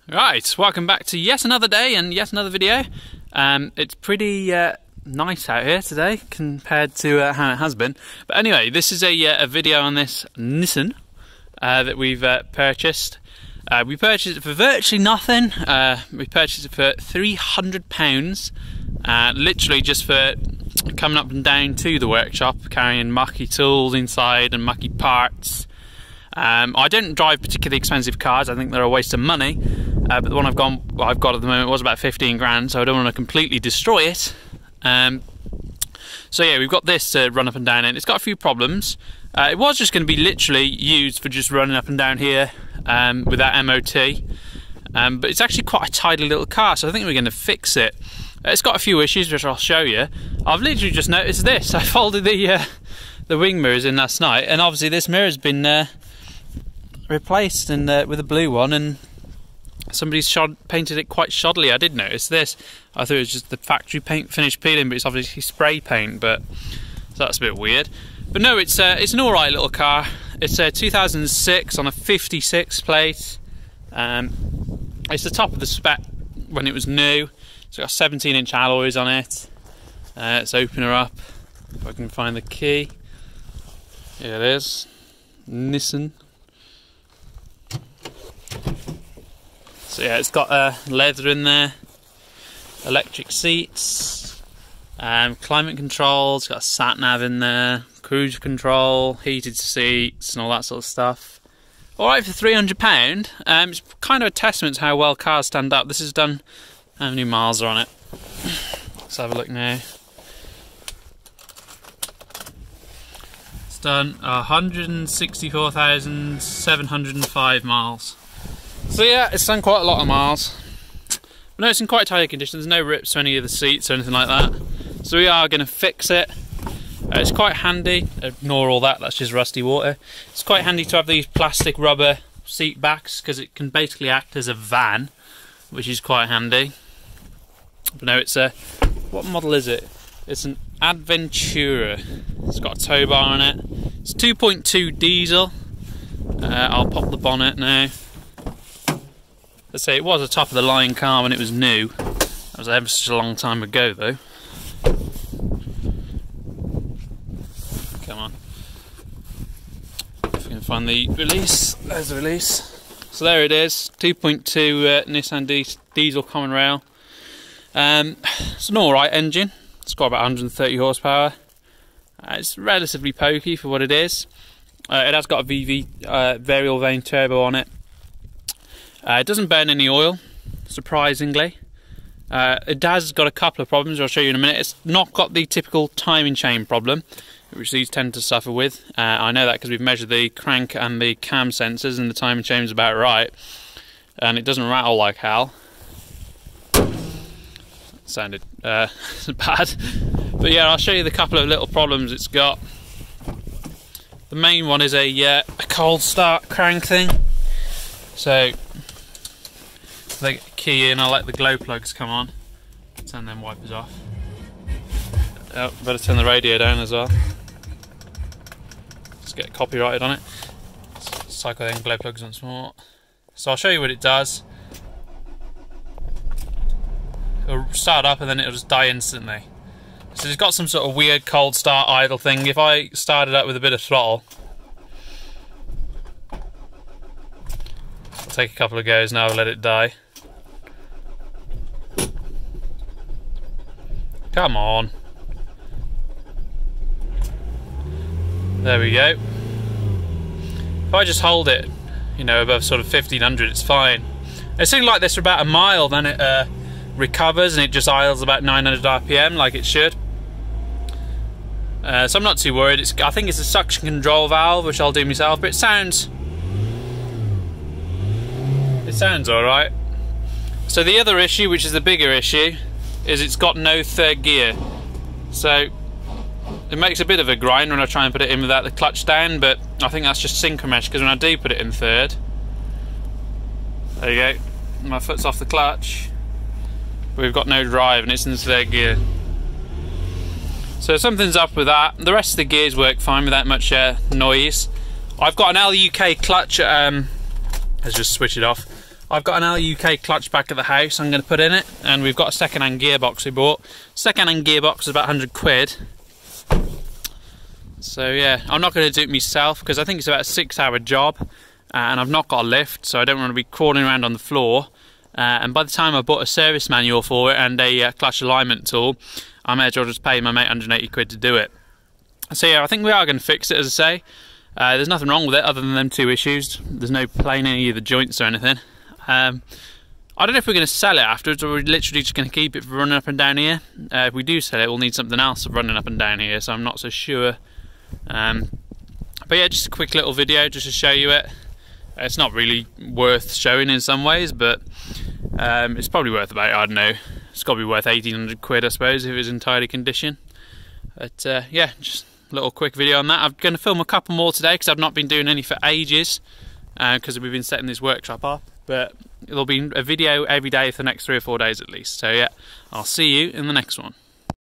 Right, welcome back to yet another day and yet another video. It's pretty nice out here today compared to how it has been. But anyway, this is a video on this Nissan that we've purchased. We purchased it for virtually nothing. We purchased it for £300, literally just for coming up and down to the workshop, carrying mucky tools inside and mucky parts. I don't drive particularly expensive cars. I think they're a waste of money. But the one I've got at the moment was about 15 grand, so I don't want to completely destroy it. So yeah, we've got this to run up and down in. It's got a few problems. It was just going to be literally used for just running up and down here without MOT. But it's actually quite a tidy little car, so I think we're going to fix it. It's got a few issues, which I'll show you. I've literally just noticed this. I folded the wing mirrors in last night, and obviously this mirror's been replaced and with a blue one, and somebody's painted it quite shoddily. I did notice this. I thought it was just the factory paint finished peeling, but it's obviously spray paint, so that's a bit weird. But no, it's an alright little car. It's a 2006 on a 56 plate. It's the top of the spec when it was new. It's got 17-inch alloys on it. Let's open her up if I can find the key. Here it is. Nissan. So yeah, it's got leather in there, electric seats, climate control, it's got a sat nav in there, cruise control, heated seats and all that sort of stuff. Alright for £300, it's kind of a testament to how well cars stand up. This has done, how many miles are on it? Let's have a look now. It's done 164,705 miles. So yeah, it's done quite a lot of miles. But no, it's in quite tidy condition. There's no rips to any of the seats or anything like that. So we are going to fix it. It's quite handy. Ignore all that, that's just rusty water. It's quite handy to have these plastic rubber seat backs, because it can basically act as a van, which is quite handy. But no, it's a... what model is it? It's an Adventura. It's got a tow bar on it. It's 2.2 diesel. I'll pop the bonnet now. Let's say it was a top of the line car when it was new. That was ever such a long time ago though. Come on. If we can find the release. There's the release. So there it is. 2.2 Nissan diesel common rail. It's an alright engine. It's got about 130 horsepower. It's relatively pokey for what it is. It has got a VV variable vane turbo on it. It doesn't burn any oil, surprisingly. It has got a couple of problems I'll show you in a minute. It's not got the typical timing chain problem, which these tend to suffer with. I know that because we've measured the crank and the cam sensors, and the timing chain is about right. And it doesn't rattle like hell. Sounded bad. But yeah, I'll show you the couple of little problems it's got. The main one is a cold start crank thing. So, the key in, I let the glow plugs come on. Turn them wipers off. Oh, better turn the radio down as well. Just get copyrighted on it. Cycle in glow plugs once more. So I'll show you what it does. It'll start up and then it'll just die instantly. So it's got some sort of weird cold start idle thing. If I start it up with a bit of throttle, I'll take a couple of goes now and let it die. Come on. There we go. If I just hold it, you know, above sort of 1500, it's fine. It's something like this for about a mile, then it recovers and it just idles about 900 RPM like it should. So I'm not too worried. I think it's a suction control valve, which I'll do myself, but it sounds alright. So the other issue, which is the bigger issue, is it's got no third gear. So it makes a bit of a grind when I try and put it in without the clutch down, but I think that's just synchro mesh, because when I do put it in third, there you go, my foot's off the clutch, we've got no drive and it's in third gear. So something's up with that. The rest of the gears work fine without much noise. I've got an LUK clutch, let's just switch it off. I've got an LUK clutch back at the house I'm going to put in it, and we've got a second-hand gearbox we bought. Second-hand gearbox is about 100 quid. So yeah, I'm not going to do it myself because I think it's about a 6-hour job, and I've not got a lift, so I don't want to be crawling around on the floor. And by the time I bought a service manual for it and a clutch alignment tool, I may as well just pay my mate 180 quid to do it. So yeah, I think we are going to fix it, as I say. There's nothing wrong with it other than them 2 issues. There's no planing any of the joints or anything. I don't know if we're going to sell it afterwards, or we're literally just going to keep it for running up and down here. If we do sell it, we'll need something else for running up and down here, so I'm not so sure. But yeah, just a quick little video just to show you it. It's not really worth showing in some ways, but it's probably worth about, I don't know, it's got to be worth 1,800 quid I suppose if it was in tidy condition. But yeah, just a little quick video on that. I'm going to film a couple more today because I've not been doing any for ages, because we've been setting this workshop up. But there'll be a video every day for the next 3 or 4 days at least. So yeah, I'll see you in the next one.